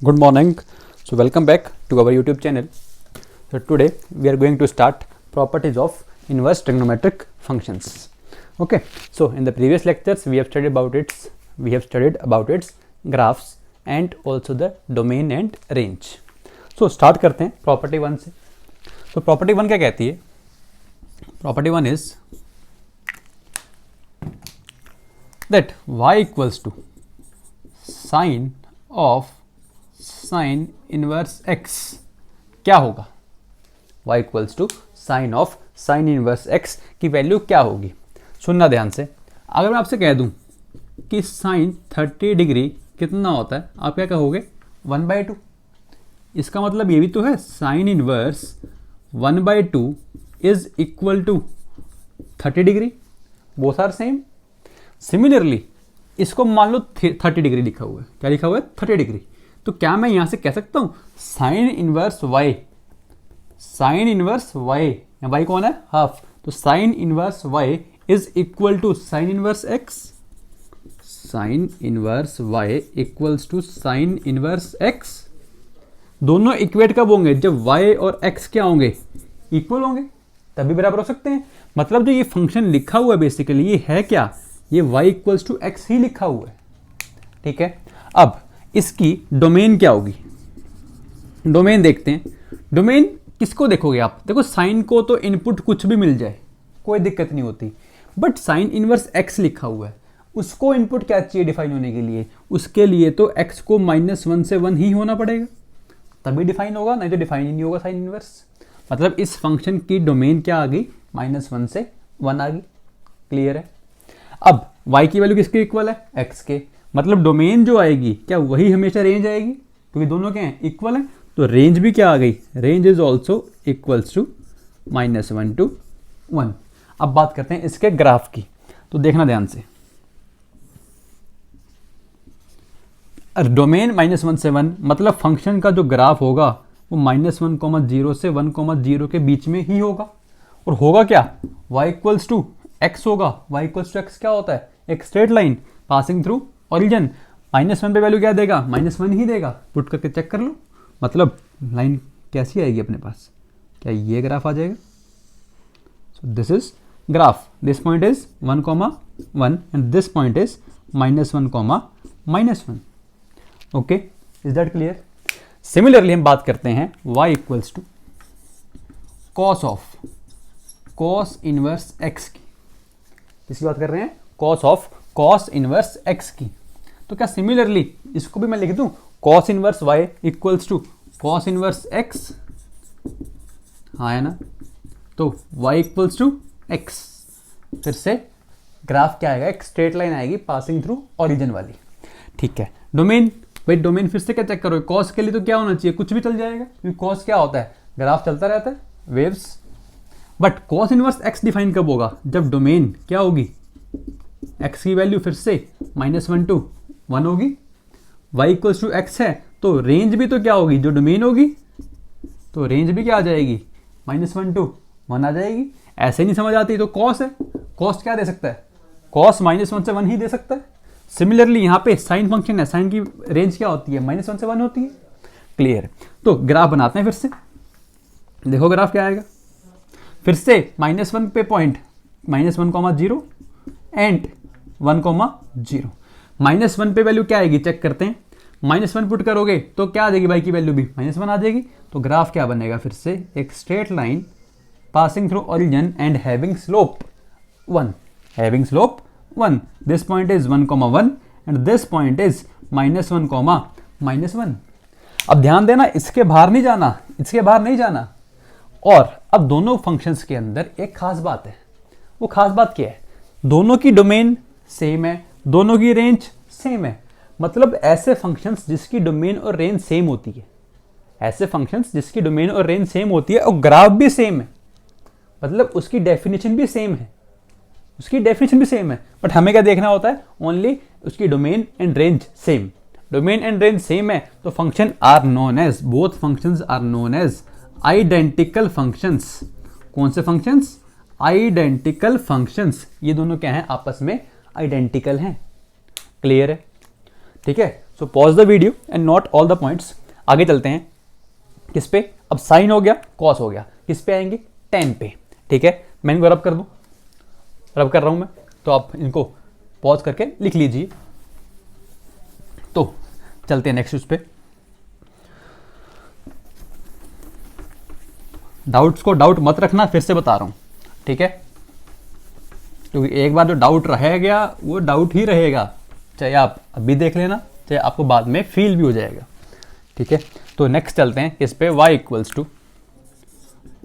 Good morning. So welcome back to our YouTube channel. So today we are going to start properties of inverse trigonometric functions. Okay. So in the previous lectures we have studied about its graphs and also the domain and range. So start करते हैं property 1 से. So property 1 क्या कहती है? Property 1 is that y equals to sine of sine inverse x क्या होगा? y equals to sine of sine inverse x की value क्या होगी? सुनना ध्यान से. अगर मैं आपसे कह दूं कि साइन 30 डिग्री कितना होता है, आप क्या कहोगे? 1/2. इसका मतलब ये भी तो है sine inverse 1/2 is equal to 30 degree. Both are same. Similarly इसको मान लो 30 डिग्री लिखा हुआ है. क्या लिखा हुआ है? 30 डिग्री. तो क्या मैं यहां से कह सकता हूं साइन इनवर्स y, या y कौन है? हाफ. तो sine inverse y is equal to sine inverse x. Sine inverse y equals to sine inverse x. दोनों इक्वेट कब होंगे? जब y और x क्या होंगे? इक्वल होंगे, तभी बराबर हो सकते हैं. मतलब जो ये फंक्शन लिखा हुआ है बेसिकली ये है क्या? ये y इक्वल्स टू x ही लिखा हुआ है. ठीक है. अब इसकी डोमेन क्या होगी? डोमेन देखते हैं. डोमेन किसको देखोगे आप? देखो साइन को तो इनपुट कुछ भी मिल जाए कोई दिक्कत नहीं होती, बट साइन इनवर्स x लिखा हुआ है, उसको इनपुट क्या चाहिए डिफाइन होने के लिए? उसके लिए तो x को -1 से 1 ही होना पड़ेगा, तभी डिफाइन होगा, नहीं तो डिफाइन ही नहीं होगा साइन इनवर्स. मतलब इस फंक्शन की डोमेन क्या आ गई? -1 से 1 आ गई. क्लियर है. अब y की वैल्यू किसके इक्वल है? x के. मतलब डोमेन जो आएगी क्या वही हमेशा रेंज आएगी, क्योंकि दोनों क्या हैं? इक्वल हैं. तो रेंज भी क्या आ गई? Range is also equals to -1 to 1. अब बात करते हैं इसके ग्राफ की. तो देखना ध्यान से. डोमेन -1 से 1 मतलब फंक्शन का जो ग्राफ होगा वो -1,0 से 1,0 के बीच में ही होगा. और होगा क्या? y इक्वल्स टू x होगा. y इक्वल्स टू x क्या होता है? एक straight line passing through origin. -1 पे वैल्यू क्या देगा? -1 ही देगा. पुट करके चेक कर लो. मतलब लाइन कैसी आएगी अपने पास? क्या ये ग्राफ आ जाएगा? So this is graph. This point is 1,1 and this point is -1,-1. Okay, is that clear? Similarly हम बात करते हैं y equals to cos inverse x की. किसकी बात कर रहे हैं? कॉस इनवर्स x की. तो क्या सिमिलरली इसको भी मैं लिख दूं cos inverse y equals to cos inverse x. हाँ है ना. तो y इक्वल्स टू x. फिर से ग्राफ क्या आएगा? एक स्ट्रेट लाइन आएगी पासिंग थ्रू ओरिजिन वाली. ठीक है. डोमेन, भाई डोमेन फिर से क्या चेक करो? कॉस के लिए तो क्या होना चाहिए? कुछ भी चल जाएगा, क्योंकि कॉस क्या होता है? ग्राफ चलता रहता है, waves. But cos inverse x define कब होगा? जब डोमेन क्या होगी? x की वैल्यू फिर से -1 to 1 होगी. y इक्वल्स टू x है तो रेंज भी तो क्या होगी? जो डोमेन होगी तो रेंज भी क्या आ जाएगी? -1 to 1 आ जाएगी. ऐसे नहीं समझ आती तो कॉस है. कॉस क्या दे सकता है? कॉस -1 से 1 ही दे सकता है. सिमिलरली यहाँ पे साइन फंक्शन है, साइन की रेंज क्या होती है? -1 से 1 होती है. क्लियर. तो ग्राफ बनाते हैं फिर से. देखो ग्राफ क्या आएगा. फिर से -1 पे पॉइंट -1,0 एंड 1,0. -1 पे वैल्यू क्या आएगी? चेक करते हैं. -1 पुट करोगे तो क्या आ जाएगी? y की वैल्यू भी -1 आ जाएगी. तो ग्राफ क्या बनेगा? फिर से एक straight line passing through origin and having slope 1. This point is 1,1 and this point is -1,-1. अब ध्यान देना, इसके बाहर नहीं जाना. और अब दोनों फंक्शंस के अंदर एक खास बात है. वो खास बात क्या है? दोनों की डोमेन सेम है, दोनों की रेंज सेम है. मतलब ऐसे फंक्शंस जिसकी डोमेन और रेंज सेम होती है, और ग्राफ भी सेम है, मतलब उसकी डेफिनेशन भी सेम है. बट हमें क्या देखना होता है? ओनली उसकी डोमेन एंड रेंज सेम. है तो function are known as identical functions. कौन से फंक्शंस? Identical functions. ये दोनों क्या हैं? आपस में आइडेंटिकल हैं. क्लियर है? ठीक है. So pause the video and note all the points. आगे चलते हैं किस पे, अब साइन हो गया, कॉस हो गया, किस पे आएंगे, tan पे। ठीक है, मैं इनको रब कर दूं, रब कर रहा हूं मैं, तो आप इनको पॉज करके लिख लीजिए। तो चलते हैं नेक्स्ट उस पे। डाउट्स को डाउट मत रखना, फिर से बता रहा हूं, ठीक है, क्योंकि एक बार जो डाउट रह गया वो डाउट ही रहेगा, चाहे आप अभी देख लेना, चाहे आपको बाद में फील भी हो जाएगा। ठीक है, तो नेक्स्ट चलते हैं इस पे, y equals to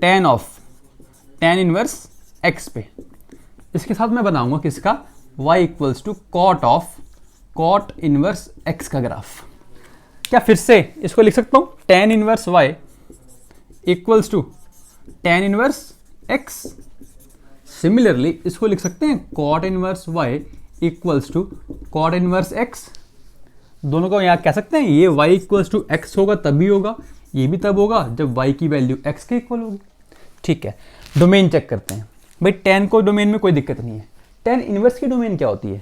tan of tan inverse x पे। इसके साथ मैं बनाऊंगा किसका, y equals to cot of cot inverse x का ग्राफ। क्या फिर से इसको लिख सकता हूं, tan inverse y equals to tan inverse x। Similarly इसको लिख सकते हैं cot inverse y equals to cot inverse x। दोनों को यहाँ कह सकते हैं, ये y इक्वल्स टू x होगा तभी होगा, ये भी तब होगा जब y की वैल्यू x के इक्वल होगी। ठीक है, डोमेन चेक करते हैं भाई। tan को डोमेन में कोई दिक्कत नहीं है। tan इनवर्स की डोमेन क्या होती है,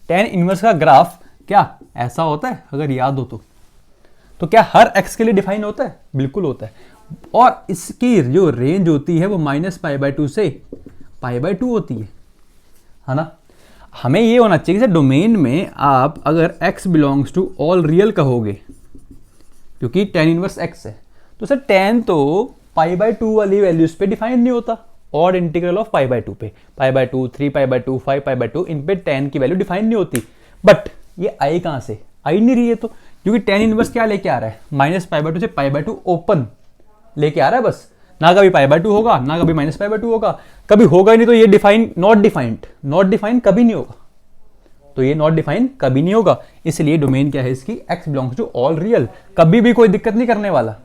tan इनवर्स का ग्राफ क्या ऐसा होता है, अगर याद हो तो क्या हर x के लिए डिफाइन होता है, बिल्कुल होता है। और इसकी जो रेंज होती है वो -π/2 से π/2 होती है ना। हमें ये होना चाहिए कि डोमेन में आप अगर x belongs to all real कहोगे, क्योंकि tan इनवर्स x है, तो सर tan तो π/2 वाली वैल्यूज पे डिफाइन नहीं होता, ऑड इंटीग्रल ऑफ π/2 पे, π/2, 3π/2, 5π/2, इन पे tan की वैल्यू डिफाइन नहीं होती। बट ये आई कहाँ से, आई नहीं रही है, तो क्योंकि tan इनवर्स क्या लेके आ रहा है, -π/2 से π/2 ओपन लेके आ रहा है बस, ना कभी π/2 होगा ना कभी -π/2 होगा, कभी होगा ही नहीं, तो ये define not defined, not defined कभी नहीं होगा, तो ये नॉट डिफाइंड कभी नहीं होगा। इसलिए डोमेन क्या है इसकी, x belongs to all real, कभी भी कोई दिक्कत नहीं करने वाला।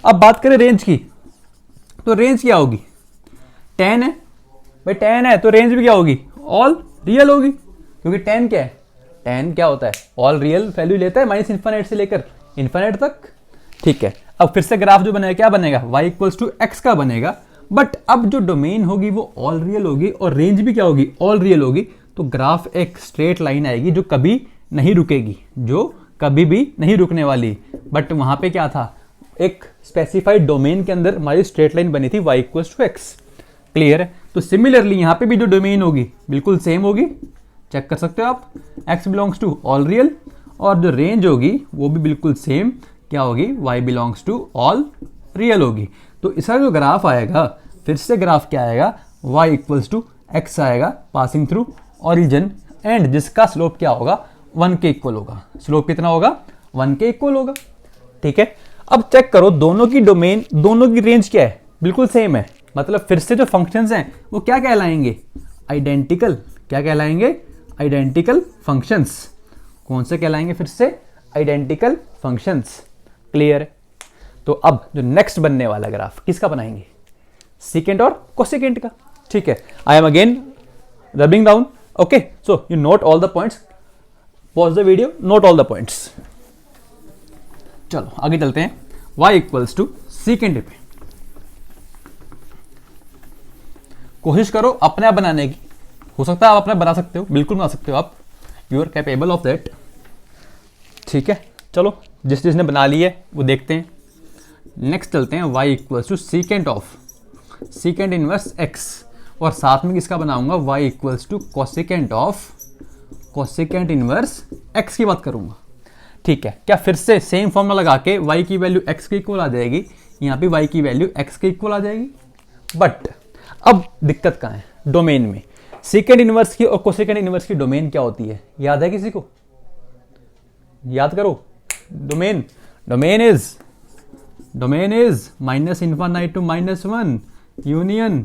अब बात करें रेंज की, तो रेंज क्या होगी, tan है भाई, tan है तो रेंज भी क्या होगी, ऑल रियल होगी, क्योंकि tan क्या है, tan क्या होता है, ऑल रियल वैल्यू लेता है, -∞ से लेकर इन्फिनिट तक। ठीक है, अब फिर से ग्राफ जो बनेगा क्या बनेगा, y इक्वल्स टू x का बनेगा, बट अब जो डोमेन होगी वो ऑल रियल होगी और रेंज भी क्या होगी, ऑल रियल होगी, तो ग्राफ एक स्ट्रेट लाइन आएगी जो कभी नहीं रुकेगी, जो कभी भी नहीं रुकने वाली। बट वहां पे क्या था, एक स्पेसिफाइड डोमेन के अंदर हमारी स्ट्रेट लाइन बनी थी y equals to x। Clear है, तो सिमिलरली यहाँ पे भी जो डोमेन होगी बिल्कुल सेम होगी, चेक कर सकते हो आप, x belongs to all real, और जो रेंज होगी वो भी बिल्कुल सेम क्या होगी, y belongs to all real होगी। तो इसका जो ग्राफ आएगा, फिर से ग्राफ क्या आएगा, y इक्वल्स टू x आएगा पासिंग थ्रू ओरिजिन, एंड जिसका स्लोप क्या होगा, 1 के इक्वल होगा। स्लोप कितना होगा, 1 के इक्वल होगा। ठीक है, अब चेक करो दोनों की डोमेन, दोनों की रेंज क्या है, बिल्कुल सेम है, मतलब फिर से जो फंक्शंस हैं वो क्या कहलाएंगे, आइडेंटिकल। क्या कहलाएंगे, आइडेंटिकल फंक्शंस। कौन से कहलाएंगे, फिर से आइडेंटिकल फंक्शंस। क्लियर है, तो अब जो नेक्स्ट बनने वाला ग्राफ किसका बनाएंगे, सेकेंड और कोसेकेंट का। ठीक है, I am again rubbing down, okay, so you note all the points, pause the video, note all the points. चलो आगे चलते हैं, y इक्वल्स टू सेकेंड पे कोशिश करो अपने आप बनाने की, हो सकता है आप अपने बना सकते हो, बिल्कुल बना सकते हो आप, you are capable of that. ठीक है, चलो जिसने बना ली है वो देखते हैं। नेक्स्ट चलते हैं, y equals to secant of secant inverse x, और साथ में किसका बनाऊंगा, y equals to cosecant of cosecant inverse x की बात करूंगा। ठीक है, क्या फिर से सेम फॉर्मूला लगा के y की वैल्यू x के इक्वल आ जाएगी, यहाँ पे y की वैल्यू x के इक्वल आ जाएगी। बट अब दिक्कत कहाँ है, डोमेन में। सेकेंड इनवर्स की और कोसेकेंट इनवर्स की डोमेन क्या होती है, याद है किसी को, याद करो। Domain domain is -∞ to -1 union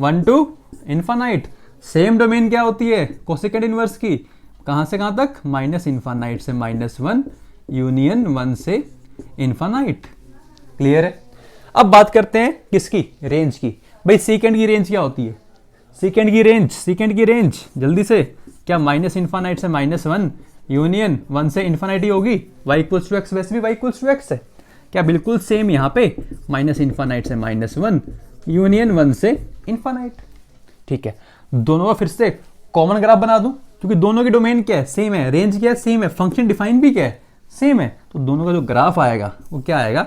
1 to infinite. Same domain क्या होती है कोसेकेंट इनवर्स की, कहां से कहां तक, -∞ से -1 यूनियन 1 से इन्फानाइट। क्लियर है, अब बात करते हैं किसकी, रेंज की। भाई सेकेंड की रेंज क्या होती है, सेकेंड की रेंज जल्दी से, क्या -∞ से -1 यूनियन 1 से इन्फानाइटी होगी, y इक्वल्स टू x, वैसे भी y इक्वल्स टू x है, क्या बिल्कुल सेम यहाँ पे -∞ से -1 यूनियन 1 से इन्फानाइट। ठीक है, दोनों का फिर से कॉमन ग्राफ बना दूं, क्योंकि दोनों की डोमेन क्या है, सेम है, रेंज क्या है, सेम है, फंक्शन डिफाइन भी क्या है, सेम है, तो दोनों का जो ग्राफ आएगा वो क्या आएगा,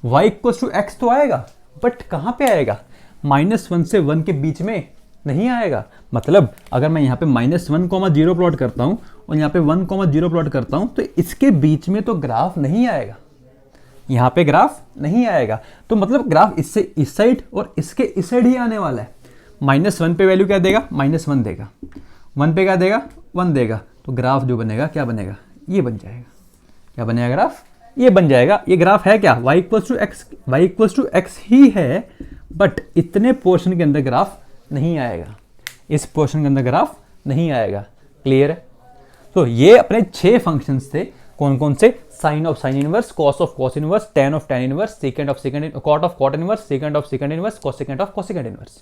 y इक्वल्स टू एक्स तो आएगा, बट कहाँ पे आएगा, -1 से 1 के बीच में नहीं आएगा। मतलब अगर मैं यहाँ पे -1,0 प्लॉट करता हूँ और यहाँ पे 1,0 प्लॉट करता हूँ तो इसके बीच में तो ग्राफ नहीं आएगा, यहाँ पे ग्राफ नहीं आएगा। तो मतलब ग्राफ इससे इस साइड और इसके इस साइड ही आने वाला है। -1 पे वैल्यू क्या देगा, -1 देगा, 1 पे क्या देगा, 1 देगा, तो ग्राफ जो बनेगा क्या बनेगा, ये बन जाएगा। क्या बनेगा ग्राफ, ये बन जाएगा। ये ग्राफ है क्या, y इक्वल्स टू एक्स ही है, बट इतने पोर्शन के अंदर ग्राफ नहीं आएगा, इस पोर्शन के अंदर ग्राफ नहीं आएगा। क्लियर है। तो ये अपने 6 फंक्शंस थे। कौन कौन से, sine of sine inverse, cos of cos inverse, tan of tan inverse, second of second, cot of cot inverse, second of second inverse, cosecant of cosecant inverse.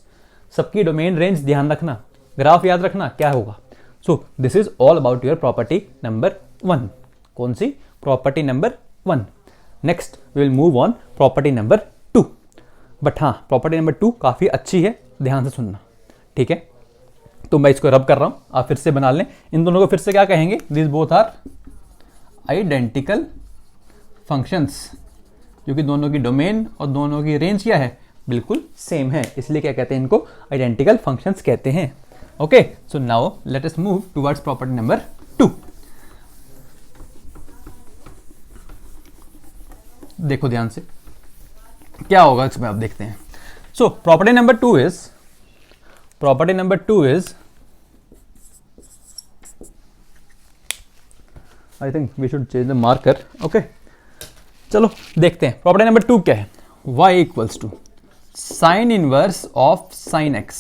सबकी डोमेन रेंज ध्यान रखना, ग्राफ याद रखना क्या होगा। So this is all about your property number 1। कौन सी, property number 1। Next we will move on property number 2। But हाँ, प्रॉपर्टी नंबर 2 काफ़ी अच्छी है, ध्यान से सुनना, ठीक है। तो मैं इसको रब कर रहा हूँ, आप फिर से बना लें। इन दोनों को फिर से क्या कहेंगे, this both are identical functions, क्योंकि दोनों की डोमेन और दोनों की रेंज क्या है, बिल्कुल सेम है, इसलिए क्या कहते हैं, इनको आइडेंटिकल फंक्शंस कहते हैं। Okay, so now let us move towards property number 2। देखो ध्यान से क्या होगा इसमें, आप देखते हैं। So property number 2 is I think we should change the marker. Okay, चलो देखते हैं प्रॉपर्टी नंबर 2 क्या है। y equals to sine inverse of sine x,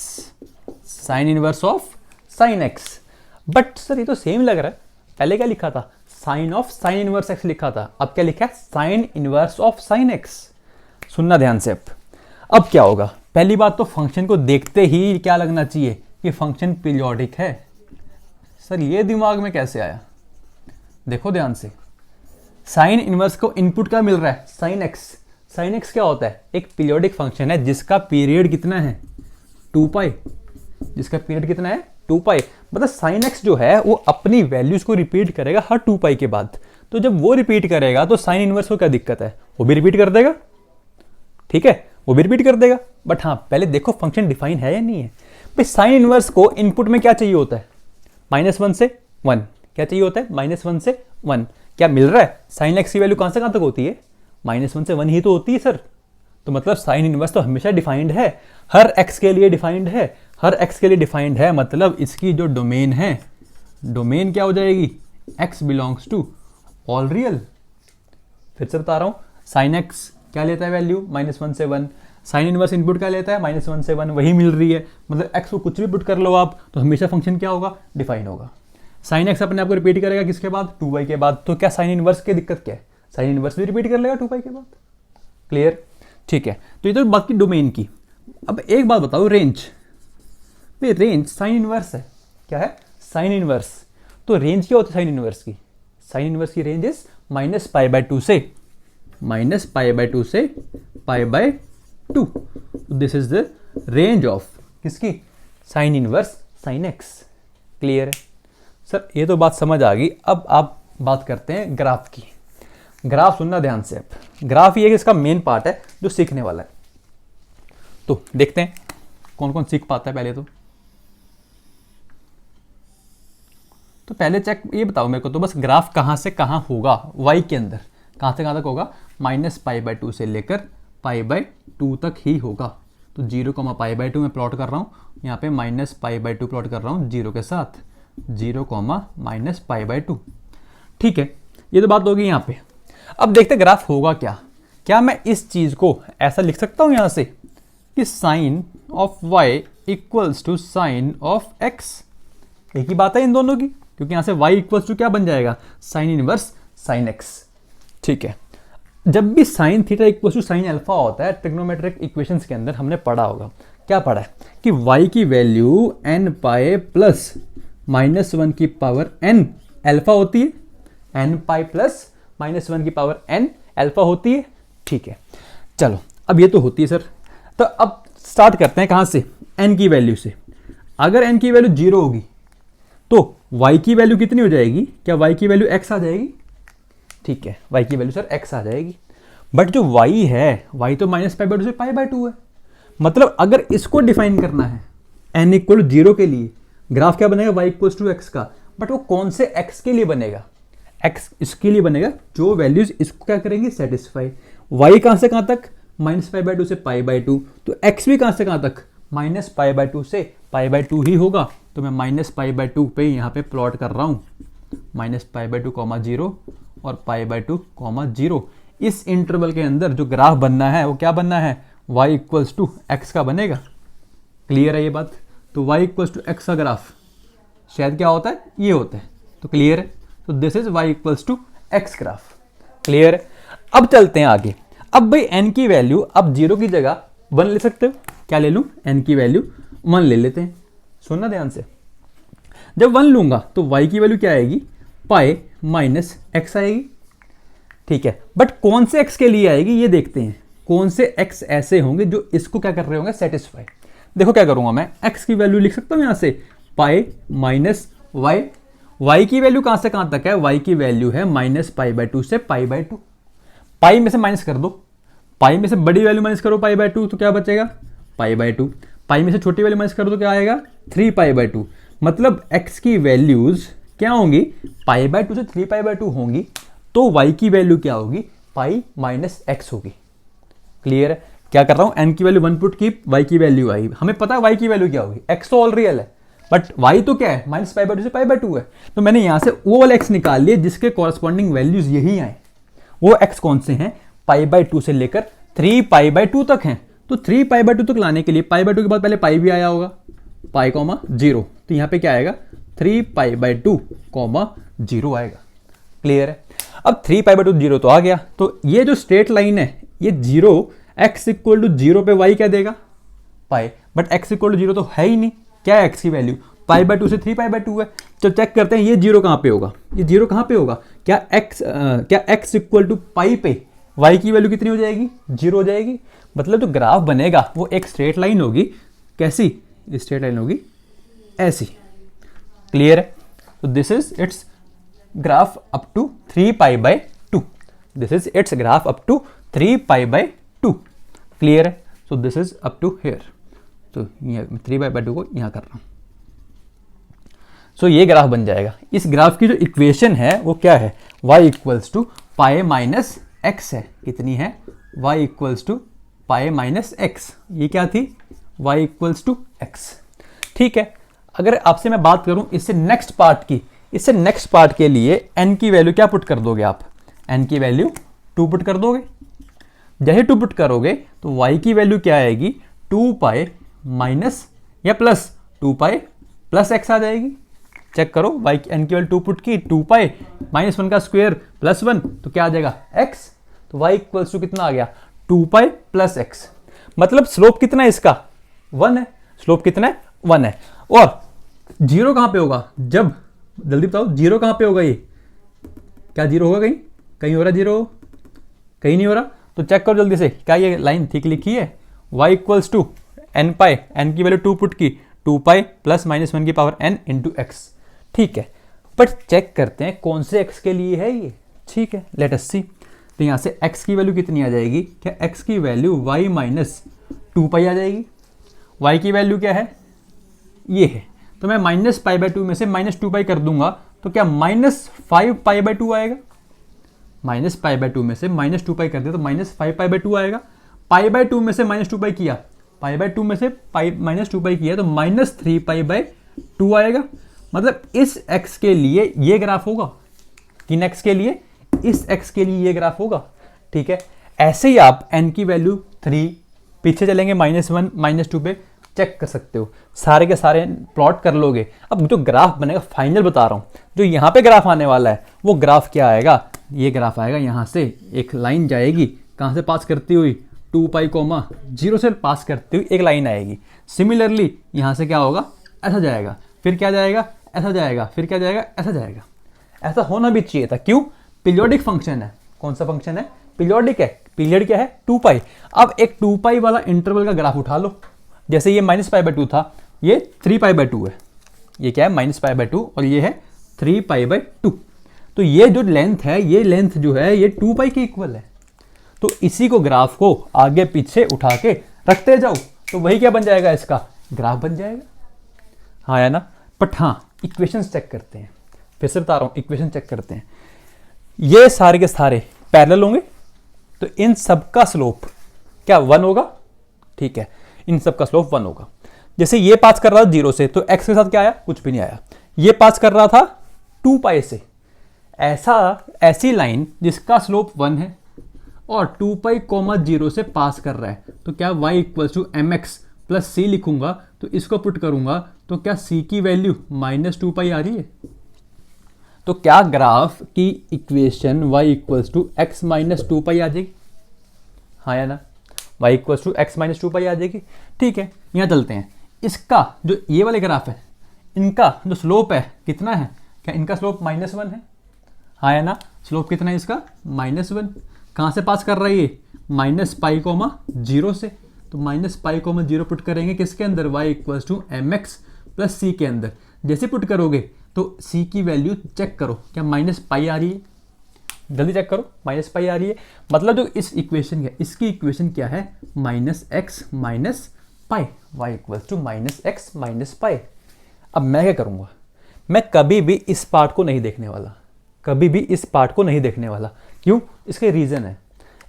sine inverse of sine x. But sir ये तो सेम लग रहा है, पहले क्या लिखा था, sine of sine inverse x लिखा था, अब क्या लिखा है, sine inverse of sine x. सुनना ध्यान से। अब क्या होगा, पहली बात तो फंक्शन को देखते ही क्या लगना चाहिए, कि फंक्शन पीरियोडिक है। सर ये दिमाग में कैसे आया, देखो ध्यान से। साइन इनवर्स को इनपुट क्या मिल रहा है, साइन एक्स। साइन एक्स क्या होता है, एक पीरियोडिक फंक्शन है जिसका पीरियड कितना है, 2 पाई, जिसका पीरियड कितना है, 2 पाई। मतलब साइन एक्स जो है वो अपनी वैल्यूज को रिपीट करेगा हर 2 पाई के बाद। तो जब वो रिपीट करेगा तो साइन इनवर्स को क्या दिक्कत है, वो भी रिपीट कर देगा, ठीक है, वो भी रिपीट कर देगा। बट हाँ, पहले देखो फंक्शन डिफाइन है या नहीं है। भाई साइन इनवर्स को इनपुट में क्या चाहिए होता है, -1 से 1। क्या चाहिए होता है, -1 से 1। क्या मिल रहा है, साइन एक्स की वैल्यू कहां से कहां तक होती है, -1 से 1 ही तो होती है सर। तो मतलब साइन इनवर्स तो हमेशा डिफाइंड है, हर एक्स के लिए डिफाइंड है, हर एक्स के लिए डिफाइंड है। मतलब इसकी जो डोमेन है, डोमेन क्या हो जाएगी, x belongs to all real. फिर से बता रहा हूं, साइन एक्स क्या लेता है वैल्यू, -1 से 1। साइन इनवर्स इनपुट क्या लेता है, -1 से 1, वही मिल रही है। मतलब x को कुछ भी पुट कर लो आप, तो हमेशा फंक्शन क्या होगा, डिफाइन होगा। साइन एक्स अपने आप को रिपीट करेगा किसके बाद, 2 पाई के बाद। तो क्या साइन इनवर्स की दिक्कत क्या है, साइन इनवर्स भी रिपीट कर लेगा 2 पाई के बाद। क्लियर, ठीक है। तो ये तो बात की डोमेन की। अब एक बात बताओ, रेंज। भाई रेंज साइन इनवर्स है, क्या है, साइन इनवर्स। तो रेंज क्या होती है साइन इनवर्स की, साइन इनवर्स की रेंज इज -π/2 से -π/2 से π/2। This is the range of किसकी, sine inverse sine X. Clear है सर, ये तो बात समझ आ गई। अब आप बात करते हैं ग्राफ की। ग्राफ सुनना ध्यान से। अब ग्राफ ये इसका मेन पार्ट है जो सीखने वाला है। तो देखते हैं कौन कौन सीख पाता है। तो पहले चेक ये बताओ मेरे को, तो बस ग्राफ कहाँ से कहाँ होगा, y के अंदर कहाँ से कहाँ तक होगा, -π/2 से लेकर π/2 तक ही होगा। तो 0, π/2 में प्लॉट कर रहा हूँ, यहाँ पे -π/2 प्लॉट कर रहा हूँ 0 के साथ, 0, -π/2। ठीक है, ये तो बात होगी यहाँ पे। अब देखते ग्राफ होगा क्या। क्या मैं इस चीज़ को ऐसा लिख सकता हूँ यहाँ से कि sine of y equals to sine of x। एक ही बात है इन दोनों की, क्योंकि यहाँ से y इक्वल्स टू क्या बन जाएगा, साइन इनवर्स साइन x। ठीक है, जब भी sine theta equals to sine alpha होता है ट्रिग्नोमेट्रिक इक्वेशंस के अंदर हमने पढ़ा होगा, क्या पढ़ा है कि y की वैल्यू n पाई प्लस -1 की पावर n अल्फा होती है, n पाई प्लस -1 की पावर n अल्फा होती है। ठीक है, चलो अब ये तो होती है सर। तो अब स्टार्ट करते हैं कहाँ से, n की वैल्यू से। अगर n की वैल्यू 0 होगी तो y की वैल्यू कितनी हो जाएगी, क्या y की वैल्यू x आ जाएगी, ठीक है, y की वैल्यू सर x आ जाएगी। बट जो y है, y तो -π/2 से π/2 है। मतलब अगर इसको डिफाइन करना है n इक्वल 0 के लिए, ग्राफ क्या बनेगा, y इक्वल टू x का। बट वो कौन से x के लिए बनेगा, x इसके लिए बनेगा जो वैल्यूज इसको क्या करेंगी, सेटिस्फाई। y कहां से कहां तक, -π/2 से π/2, तो x भी कहां से कहां तक, -π/2 से π/2 ही होगा। तो मैं -π/2 पे यहाँ पे प्लॉट कर रहा हूँ, -π/2, 0 और π/2, 0। इस इंटरवल के अंदर जो ग्राफ बनना है वो क्या बनना है, y इक्वल्स टू एक्स का बनेगा। क्लियर है ये बात। तो y इक्वल्स टू एक्स का ग्राफ शायद क्या होता है, ये होता है। तो क्लियर है। तो this is y equals to x graph. Clear है। अब चलते हैं आगे। अब भाई n की वैल्यू अब 0 की जगह 1 ले सकते हो। क्या ले लूं, n की वैल्यू 1 ले लेते हैं। सुनना ध्यान से, जब 1 लूंगा तो y की वैल्यू क्या आएगी, पाई माइनस x आएगी। ठीक है, बट कौन से x के लिए आएगी ये देखते हैं। कौन से x ऐसे होंगे जो इसको क्या कर रहे होंगे, सेटिस्फाई। देखो क्या करूंगा मैं, x की वैल्यू लिख सकता हूं यहां से, पाई माइनस y। y की वैल्यू कहां से कहां तक है, y की वैल्यू है -π/2 से π/2। पाई में से माइनस कर दो, पाई में से बड़ी वैल्यू माइनस करो π/2 तो क्या बचेगा, π/2। पाई में से छोटी वैल्यू माइनस करो तो क्या आएगा, 3π/2। मतलब x की वैल्यूज क्या होंगी, π/2 से 3π/2 होंगी। तो y की वैल्यू क्या होगी, पाई माइनस x होगी। क्लियर है। क्या कर रहा हूं, n की वैल्यू 1 पुट की, y की वैल्यू आई। हमें पता है y की वैल्यू क्या होगी, x तो ऑल रियल है बट y तो क्या है, -π/2 से π/2 है। तो मैंने यहां से वो वाले x निकाल लिए जिसके कॉरस्पॉन्डिंग वैल्यूज यही आए। वो x कौन से हैं, π/2 से लेकर 3π/2 तक हैं। तो 3π/2 तक लाने के लिए π/2 के बाद पहले पाई भी आया होगा, पाई, 0। तो यहां पे क्या आएगा, 3π/2, 0 आएगा। क्लियर है। अब 3π/2 0 तो आ गया। तो ये जो स्ट्रेट लाइन है ये 0, x इक्वल टू 0 पे y क्या देगा, पाई। बट x इक्वल टू 0 तो है ही नहीं। क्या है x की वैल्यू, π/2 से 3π/2 है। तो चेक करते हैं ये 0 कहां पे होगा, ये 0 कहां पे होगा। क्या x इक्वल टू पाई पे y की वैल्यू कितनी हो जाएगी, 0 हो जाएगी। मतलब जो ग्राफ बनेगा वो एक स्ट्रेट लाइन होगी। कैसी स्ट्रेट लाइन होगी, ऐसी। क्लियर है। तो this is its graph up to 3π/2। This is its graph up to 3π/2। Clear है। So this is up to here. तो 3π/2 को यहां कर रहा हूं। सो ये ग्राफ बन जाएगा। इस ग्राफ की जो इक्वेशन है वो क्या है, y equals to pi minus x है। कितनी है, y equals to pi minus x. ये क्या थी, y इक्वल्स टू एक्स। ठीक है। अगर आपसे मैं बात करूं इससे नेक्स्ट पार्ट की, इससे नेक्स्ट पार्ट के लिए n की वैल्यू क्या पुट कर दोगे आप, n की वैल्यू 2 पुट कर दोगे। जैसे 2 पुट करोगे तो y की वैल्यू क्या आएगी, 2 पाई माइनस या प्लस 2 पाई प्लस एक्स आ जाएगी। चेक करो, y n की वैल्यू 2 पुट की, 2 पाई -1 का स्क्वायर प्लस 1 तो क्या आ जाएगा, x। तो y इक्वल्स टू कितना आ गया, 2 पाई प्लस एक्स। मतलब स्लोप कितना है इसका, 1 है। स्लोप कितना है, 1 है। और 0 कहां पे होगा, जब जल्दी बताओ 0 कहां पे होगा, ये क्या 0 होगा, कहीं कहीं हो रहा 0, कहीं नहीं हो रहा। तो चेक करो जल्दी से, क्या ये लाइन ठीक लिखी है, y equals to n pi, n की वैल्यू 2 पुट की, 2 पाई प्लस -1 की पावर n इंटू एक्स। ठीक है। बट चेक करते हैं कौन से x के लिए है ये। ठीक है, लेट अस सी। तो यहां से x की वैल्यू कितनी आ जाएगी, क्या x की वैल्यू y माइनस 2 पाई आ जाएगी। y की वैल्यू क्या है, ये है। तो मैं -π/2 में से -2 पाई कर दूंगा तो क्या -5π/2 आएगा। -π/2 में से -2 पाई कर दिया तो -5π/2 आएगा। π/2 में से -2 पाई किया, π/2 में से -2 पाई किया तो -3π/2 आएगा। मतलब इस x के लिए ये ग्राफ होगा, किन x के लिए, इस x के लिए ये ग्राफ होगा। ठीक है। ऐसे ही आप n की वैल्यू 3 पीछे चलेंगे -1 -2 पे, चेक कर सकते हो, सारे के सारे प्लॉट कर लोगे। अब जो ग्राफ बनेगा, फाइनल बता रहा हूं, जो यहाँ पे ग्राफ आने वाला है वो ग्राफ क्या आएगा, ये ग्राफ आएगा। यहाँ से एक लाइन जाएगी, कहाँ से पास करती हुई, 2 पाई, 0 से पास करती हुई एक लाइन आएगी। सिमिलरली यहाँ से क्या होगा, ऐसा जाएगा, फिर क्या जाएगा, ऐसा जाएगा, फिर क्या जाएगा, ऐसा जाएगा। ऐसा होना भी चाहिए था। क्यों, पीरियोडिक फंक्शन है। कौन सा फंक्शन है, पीरियोडिक है। पीरियड क्या है, 2 पाई। अब एक 2 पाई वाला इंटरवल का ग्राफ उठा लो। जैसे ये -π/2 था, ये 3π/2 है। ये क्या है, -π/2 और ये है 3π/2। तो ये जो लेंथ है, ये लेंथ जो है ये 2 पाई के इक्वल है। तो इसी को ग्राफ को आगे पीछे उठा के रखते जाओ तो वही क्या बन जाएगा, इसका ग्राफ बन जाएगा। हाँ या ना। बट हाँ, इक्वेशंस चेक करते हैं, फिर से बता रहा हूँ, इक्वेशन चेक करते हैं। ये सारे के सारे पैरेलल होंगे तो इन सब का स्लोप क्या 1 होगा, ठीक है, इन सब का स्लोप 1 होगा। जैसे ये पास कर रहा था 0 से, तो x के साथ क्या आया, कुछ भी नहीं आया। ये पास कर रहा था 2 पाई से, ऐसी लाइन जिसका स्लोप 1 है और 2 पाई 0 से पास कर रहा है, तो क्या y equals to mx plus C लिखूंगा, तो इसको पुट करूंगा तो क्या c की वैल्यू -2 पाई आ रही है। तो क्या ग्राफ की equation y equals to x -2 pi आ जाएगी, हाँ या ना, y equals to x -2 pi आ जाएगी। ठीक है, यहाँ चलते हैं। इसका जो ये वाले ग्राफ है, इनका जो स्लोप है कितना है, क्या इनका स्लोप -1 है, हाँ या ना। स्लोप कितना है इसका, -1। कहाँ से पास कर रहा है ये, -π, 0 से, तो -π, 0 पुट करेंगे किसके अंदर, y equals to mx plus C के अंदर। जैसे पुट करोगे तो c की वैल्यू चेक करो, क्या -π आ रही है, जल्दी चेक करो, -π आ रही है। मतलब जो इस इक्वेशन है, इसकी इक्वेशन क्या है, -x -π, y equals to -x -π। अब मैं क्या करूँगा, मैं कभी भी इस पार्ट को नहीं देखने वाला, कभी भी इस पार्ट को नहीं देखने वाला। क्यों, इसके रीज़न है।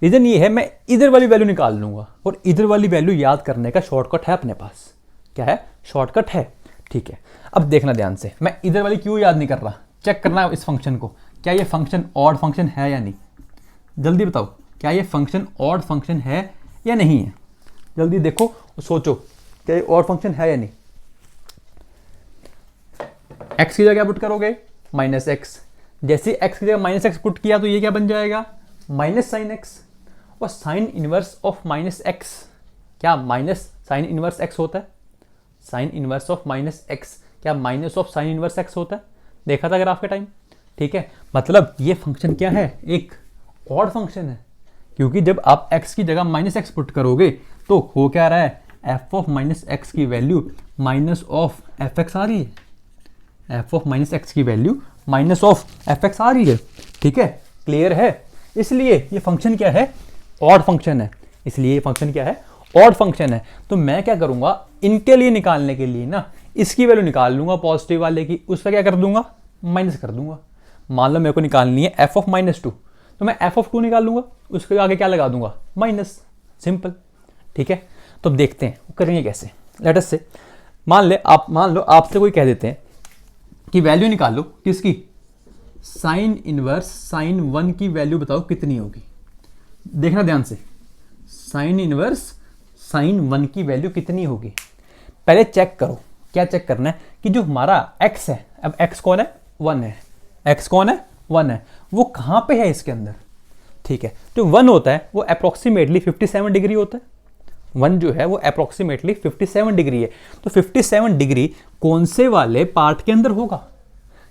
रीज़न ये है, मैं इधर वाली वैल्यू निकाल लूँगा और इधर वाली वैल्यू याद करने का शॉर्टकट है अपने पास। क्या है, शॉर्टकट है, ठीक है। अब देखना ध्यान से, मैं इधर वाली क्यों याद नहीं कर रहा, चेक करना है इस फंक्शन को, क्या ये फंक्शन ऑड फंक्शन है या नहीं। जल्दी बताओ, क्या ये फंक्शन ऑड फंक्शन है या नहीं है, जल्दी देखो, सोचो, क्या ये ऑड फंक्शन है या नहीं। x की जगह पुट करोगे -x, जैसे x की जगह -x पुट किया तो ये क्या बन जाएगा, -sin x। और साइन इनवर्स ऑफ -x, क्या माइनस साइन इनवर्स x होता है, साइन इनवर्स ऑफ -x क्या minus of sine inverse x होता है, देखा था ग्राफ के टाइम, ठीक है। मतलब ये फंक्शन क्या है, एक ऑड फंक्शन है, क्योंकि जब आप x की जगह -x पुट करोगे तो हो क्या रहा है, f ऑफ -x की वैल्यू माइनस ऑफ fx आ रही है, f ऑफ -x की वैल्यू माइनस ऑफ fx आ रही है, ठीक है, क्लियर है। इसलिए ये फंक्शन क्या है, ऑड फंक्शन है, इसलिए ये फंक्शन क्या है, ऑड फंक्शन है। तो मैं क्या करूंगा, इनके लिए निकालने के लिए ना, इसकी वैल्यू निकाल लूंगा पॉजिटिव वाले की, उसका क्या कर दूंगा, माइनस कर दूंगा। मान लो मेरे को निकालनी है f ऑफ -2, तो मैं f ऑफ 2 निकाल लूंगा, उसके आगे क्या लगा दूंगा, माइनस, सिंपल, ठीक है। तो अब देखते हैं वो करेंगे कैसे। लेट अस से, मान लो आपसे कोई कह देते हैं कि वैल्यू निकाल लो किसकी, साइन इनवर्स साइन 1 की वैल्यू बताओ कितनी होगी। देखना ध्यान से, साइन इनवर्स साइन 1 की वैल्यू कितनी होगी। पहले चेक करो, क्या चेक करना है कि जो हमारा x है, अब x कौन है, 1 है, x कौन है, 1 है, वो कहाँ पे है इसके अंदर, ठीक है। जो 1 होता है वो अप्रोक्सीमेटली 57 डिग्री होता है, 1 जो है वो अप्रोक्सीमेटली 57 डिग्री है। तो 57 डिग्री कौन से वाले पार्ट के अंदर होगा,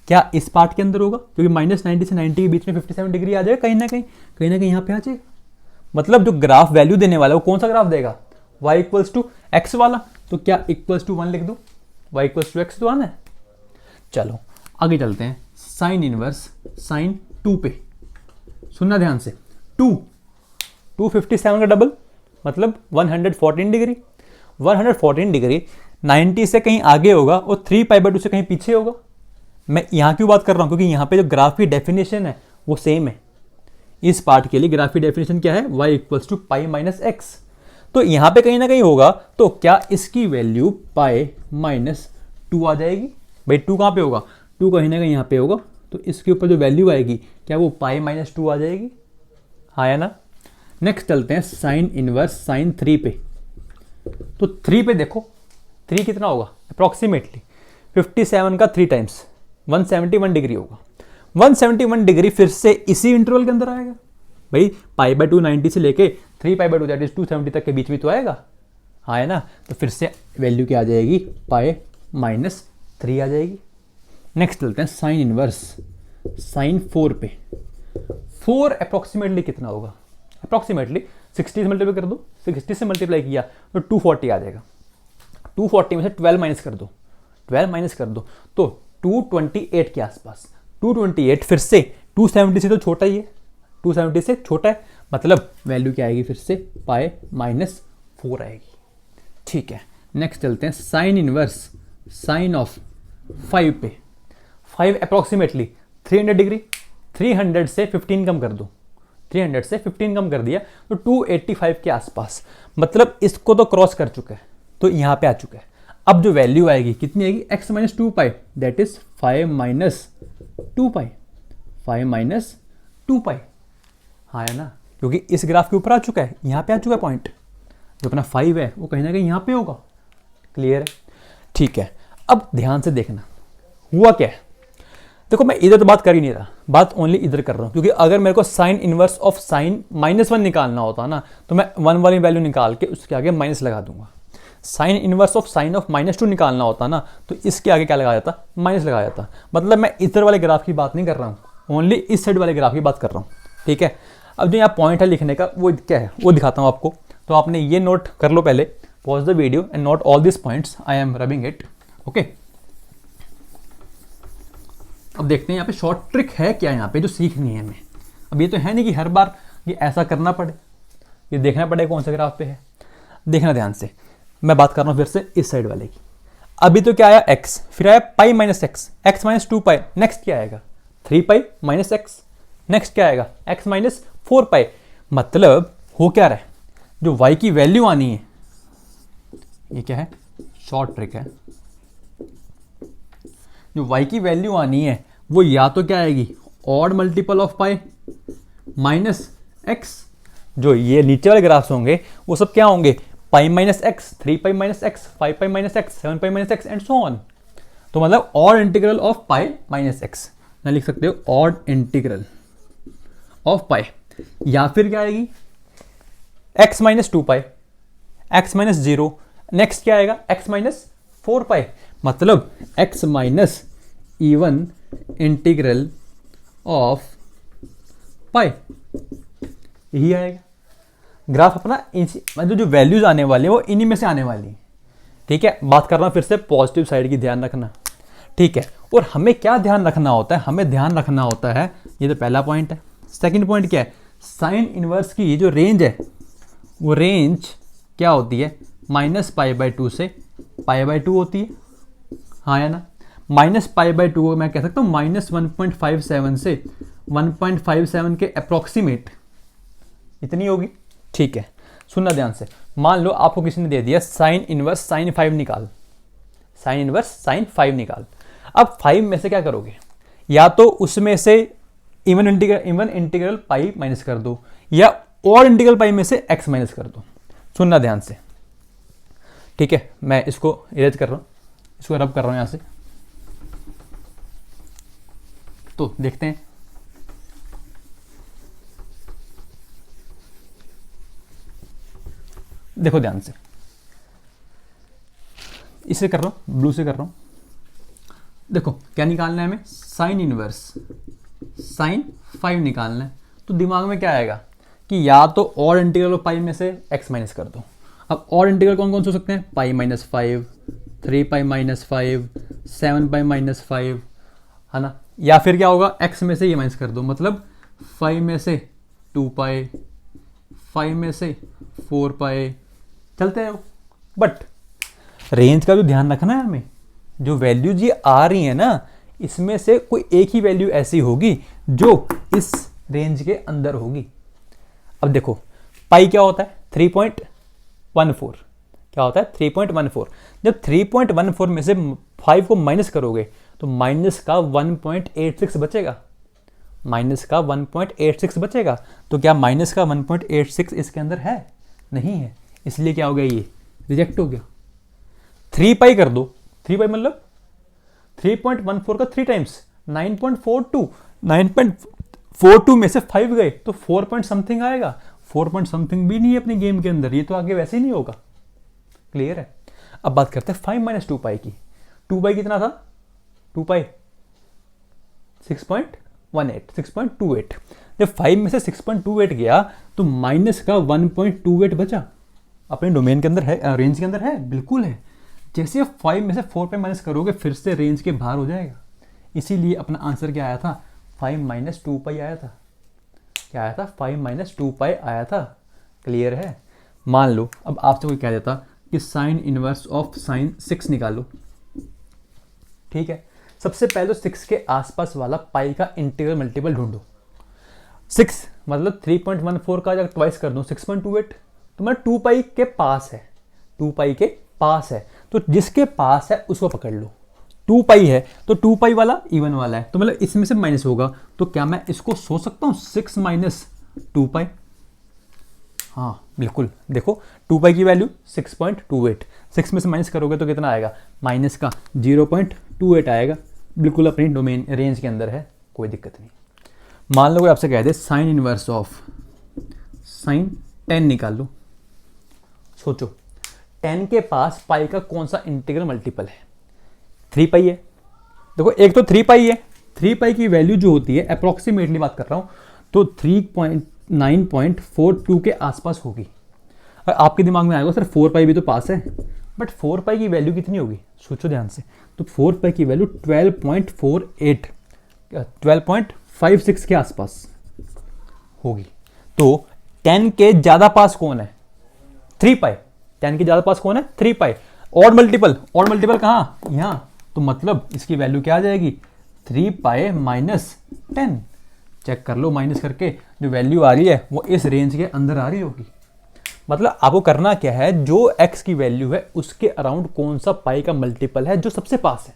क्या इस पार्ट के अंदर होगा, क्योंकि -90 से 90 के बीच में 57 डिग्री आ जाएगा, कहीं ना कहीं यहाँ पे आ जाएगा। मतलब जो ग्राफ वैल्यू देने वाला है वो कौन सा ग्राफ देगा, y इक्वल्स टू एक्स वाला, तो क्या इक्वल्स टू 1 लिख दूं, y इक्वल्स टू एक्स तो 1 है। चलो आगे चलते हैं, साइन इनवर्स साइन 2 पे, सुनना ध्यान से, 257 का डबल मतलब 114 डिग्री, 114 डिग्री 90 से कहीं आगे होगा और 3π/2 से कहीं पीछे होगा। मैं यहाँ क्यों बात कर रहा हूँ, क्योंकि यहाँ पे जो ग्राफ की डेफिनेशन है वो सेम है। इस पार्ट के लिए ग्राफ की डेफिनेशन क्या है, y इक्वल्स टू π - x, तो यहाँ पे कहीं ना कहीं होगा, तो क्या इसकी वैल्यू π - 2 आ जाएगी। भाई 2 कहाँ पे होगा, 2 कहीं ना कहीं यहाँ पे होगा, तो इसके ऊपर जो वैल्यू आएगी क्या वो π - 2 आ जाएगी, हाँ या ना। नेक्स्ट चलते हैं साइन इनवर्स साइन 3 पे, तो 3 पे देखो 3 कितना होगा, अप्रॉक्सीमेटली 57 का 3 टाइम्स 171 डिग्री होगा। 171 डिग्री फिर से इसी इंटरवल के अंदर आएगा, भाई π/2 90 से लेके 3π/2 दैट इज 270 तक के बीच में तो आएगा, हाँ है ना। तो फिर से वैल्यू क्या आ जाएगी, π - 3 आ जाएगी। नेक्स्ट चलते हैं साइन इनवर्स साइन 4 पे, 4 अप्रॉक्सीमेटली कितना होगा, अप्रॉक्सीमेटली 60 से मल्टीप्लाई कर दो, 60 से मल्टीप्लाई किया तो 240 आ जाएगा, 240 में से 12 माइनस कर दो, 12 माइनस कर दो तो 228 के आसपास, 228 फिर से 270 से तो छोटा ही है, 270 से छोटा है, मतलब वैल्यू क्या आएगी फिर से पाई माइनस 4 आएगी। ठीक है, नेक्स्ट चलते हैं साइन इनवर्स साइन ऑफ 5 पे। 5 अप्रॉक्सीमेटली 300 डिग्री, 300 से 15 कम कर दो, 300 से 15 कम कर दिया तो 285 के आसपास, मतलब इसको तो क्रॉस कर चुका है, तो यहाँ पे आ चुका है। अब जो वैल्यू आएगी कितनी आएगी, x minus 2 pi, that is 5 minus 2 pi, 5 minus 2 पाई। हाँ है ना, क्योंकि इस ग्राफ के ऊपर आ चुका है, यहाँ पे आ चुका है पॉइंट, जो अपना 5 है वो कहीं ना कहीं यहाँ पे होगा। क्लियर है? ठीक है, अब ध्यान से देखना हुआ क्या है। देखो मैं इधर तो बात कर ही नहीं रहा, बात ओनली इधर कर रहा हूँ, क्योंकि अगर मेरे को साइन इनवर्स ऑफ साइन -1 निकालना होता ना तो मैं 1 वाली वैल्यू निकाल के उसके आगे माइनस लगा दूंगा। Sign inverse of sign of -2 निकालना होता ना तो इसके आगे क्या लगाया जाता, माइनस लगाया जाता। मतलब मैं इधर वाले ग्राफ की बात नहीं कर रहा हूँ, ओनली इस साइड वाले ग्राफ की बात कर रहा हूँ। ठीक है, अब जो यहाँ पॉइंट है लिखने का वो क्या है वो दिखाता हूँ आपको। तो आपने ये नोट कर लो पहले, pause the video and note all this points, I am rubbing it. Okay, अब देखते हैं यहाँ पे शॉर्ट ट्रिक है क्या यहाँ पे जो सीखनी है हमें। अब ये तो है नहीं कि हर बार ये ऐसा करना पड़े, ये देखना पड़े कौन से ग्राफ पे है। देखना ध्यान से, मैं बात कर रहा हूँ फिर से इस साइड वाले की। अभी तो क्या आया x, फिर आया पाई माइनस एक्स, x माइनस 2 पाई, नेक्स्ट क्या आएगा 3 पाई माइनस एक्स, नेक्स्ट क्या आएगा x माइनस 4 पाई। मतलब हो क्या रहा है, जो y की वैल्यू आनी है, ये क्या है शॉर्ट ट्रिक है, जो y की वैल्यू आनी है वो या तो क्या आएगी odd multiple of pi minus x, जो ये नीचे वाले ग्राफ्स होंगे वो सब क्या होंगे पाई minus x, 3 pi minus x, 5 pi minus x, 7 pi minus x and so on. तो मतलब odd integral of pi minus x ना लिख सकते हो, ऑड इंटीग्रल ऑफ पाई। या फिर क्या आएगी x minus 2 pi, x minus 0, next क्या आएगा x माइनस 4 पाई। मतलब x minus even integral of pi, यही आएगा ग्राफ अपना। मतलब जो वैल्यूज आने वाली है वो इन्हीं में से आने वाली है। ठीक है, बात कर रहा हूं फिर से पॉजिटिव साइड की, ध्यान रखना। ठीक है, और हमें क्या ध्यान रखना होता है, हमें ध्यान रखना होता है, ये तो पहला पॉइंट है। सेकंड पॉइंट क्या है, साइन इनवर्स की जो रेंज है वो रेंज क्या होती है -π/2 से π/2 होती है। हाँ या ना, -π/2 को मैं कह सकता हूँ -1.57 से 1.57 के अप्रोक्सीमेट इतनी होगी। ठीक है, सुनना ध्यान से। मान लो आपको किसी ने दे दिया साइन इनवर्स साइन 5 निकाल, साइन इनवर्स साइन 5 निकाल। अब 5 में से क्या करोगे, या तो उसमें से इवन इंटीग्रल पाई माइनस कर दो, या ऑड इंटीग्रल पाई में से x माइनस कर दो। सुनना ध्यान से। ठीक है, मैं इसको इरेज कर रहा हूं, इसको रब कर रहा हूं यहां से। तो देखते हैं, देखो ध्यान से, इसे कर रहा हूं, ब्लू से कर रहा हूं। देखो क्या निकालना है हमें, साइन इनवर्स साइन 5 निकालना है। तो दिमाग में क्या आएगा कि या तो ऑड इंटीग्रल ऑफ पाई में से x माइनस कर दो। अब ऑड इंटीग्रल कौन कौन से हो सकते हैं, pi minus 5, 3 pi minus 5, 7 pi minus 5, है ना। या फिर क्या होगा, x में से ये माइनस कर दो, मतलब 5 में से 2 पाई, 5 में से 4 पाई, चलते हैं। बट रेंज का जो ध्यान रखना है हमें, जो वैल्यूज ये आ रही है ना, इसमें से कोई एक ही वैल्यू ऐसी होगी जो इस रेंज के अंदर होगी। अब देखो पाई क्या होता है 3.14, क्या होता है 3.14। जब 3.14 में से 5 को माइनस करोगे तो माइनस का 1.86 बचेगा, माइनस का 1.86 बचेगा। तो क्या माइनस का 1.86 इसके अंदर है, नहीं है, इसलिए क्या हो गया, ये रिजेक्ट हो गया। 3 पाई कर दो, 3 पाई मतलब 3.14 का 3 टाइम्स 9.42, 9.42 में से 5 गए तो 4 पॉइंट समथिंग आएगा। 4 पॉइंट समथिंग भी नहीं है अपने गेम के अंदर, ये तो आगे वैसे ही नहीं होगा। क्लियर है। अब बात करते हैं 5 माइनस 2 पाई की। 2 पाई कितना था, 2 पाई 6.18, 6.28। जब 5 में से 6.28 गया तो माइनस का 1.28 बचा। अपने डोमेन के अंदर है, रेंज के अंदर है, बिल्कुल है। जैसे 5 में से 4 पे माइनस करोगे फिर से रेंज के बाहर हो जाएगा। इसीलिए अपना आंसर क्या आया था 5 माइनस 2 पाई आया था। क्या आया था? 5 माइनस 2 पाई आया था। क्लियर है? मान लो अब आपसे कोई कह देता कि साइन इनवर्स ऑफ साइन 6 निकालो, ठीक है। सबसे पहले तो 6 के आसपास वाला पाई का इंटीग्रल मल्टीपल ढूंढो। 6 मतलब 3.14 का अगर ट्वाइस कर दूं 6.28, तो मैं 2 पाई के पास है, 2 पाई के पास है, तो जिसके पास है उसको पकड़ लो। 2 पाई है तो 2 पाई वाला इवन वाला है, तो मतलब इसमें से माइनस होगा, तो क्या मैं इसको सोच सकता हूँ 6 माइनस 2 पाई? हाँ बिल्कुल, देखो 2 पाई की वैल्यू 6.28, 6 में से माइनस करोगे तो कितना आएगा? माइनस का 0.28 आएगा। बिल्कुल अपनी डोमेन रेंज के अंदर है, कोई दिक्कत नहीं। मान लो कोई आपसे कह दे साइन इनवर्स ऑफ साइन 10 निकाल लो। सोचो 10 के पास पाई का कौन सा इंटीग्रल मल्टीपल है? 3 पाई है। देखो एक तो 3 पाई है, 3 पाई की वैल्यू जो होती है अप्रोक्सीमेटली बात कर रहा हूं, तो 3.942 के आसपास होगी। और आपके दिमाग में आएगा सर 4 पाई भी तो पास है, बट 4 पाई की वैल्यू कितनी होगी? सोचो ध्यान से, तो 4 पाई की वैल्यू 12.48 12.56 के आसपास होगी। तो 10 के ज्यादा पास कौन है? 3 पाई। 10 के ज्यादा पास कौन है? 3 पाई। और मल्टीपल कहाँ? यहाँ। तो मतलब इसकी वैल्यू क्या आ जाएगी? 3 पाई माइनस 10। चेक कर लो माइनस करके, जो वैल्यू आ रही है वो इस रेंज के अंदर आ रही होगी। मतलब आपको करना क्या है, जो x की वैल्यू है उसके अराउंड कौन सा पाई का मल्टीपल है जो सबसे पास है,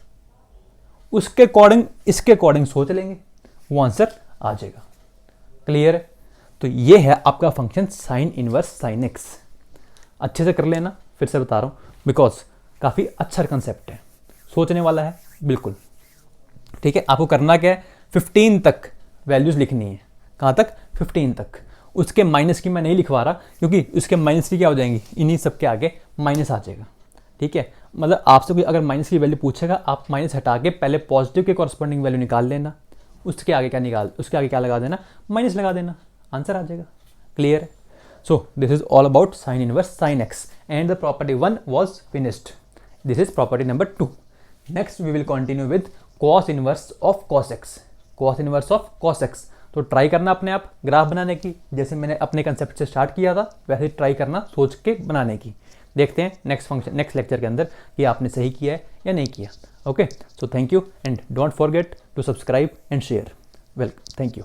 उसके अकॉर्डिंग इसके अकॉर्डिंग सोच लेंगे, वो आंसर आ जाएगा। क्लियर है? तो ये है आपका function sine inverse sign x। अच्छे से कर लेना, फिर से बता रहा हूं, बिकॉज काफी अच्छा कंसेप्ट है, सोचने वाला है बिल्कुल। ठीक है, आपको करना क्या है, 15 तक वैल्यूज लिखनी है। कहां तक? 15 तक। उसके माइनस की मैं नहीं लिखवा रहा, क्योंकि उसके माइनस की क्या हो जाएंगी, इन्हीं सब के आगे माइनस आ जाएगा। ठीक है, मतलब आपसे कोई अगर माइनस की वैल्यू पूछेगा, आप माइनस हटा के पहले पॉजिटिव के कॉरस्पॉन्डिंग वैल्यू निकाल लेना, उसके आगे क्या लगा देना, माइनस लगा देना, आंसर आ जाएगा। क्लियर है? So this is all about sine inverse sine x, and the property 1 was finished. This is property number 2। Next we will continue with cos inverse of cos x. Cos inverse of cos x, तो try करना अपने आप graph बनाने की, जैसे मैंने अपने concept से स्टार्ट किया था वैसे ट्राई करना सोच के बनाने की। देखते हैं नेक्स्ट लेक्चर के अंदर कि आपने सही किया है या नहीं किया। Okay, so thank you and don't forget to subscribe and share. Well, thank you.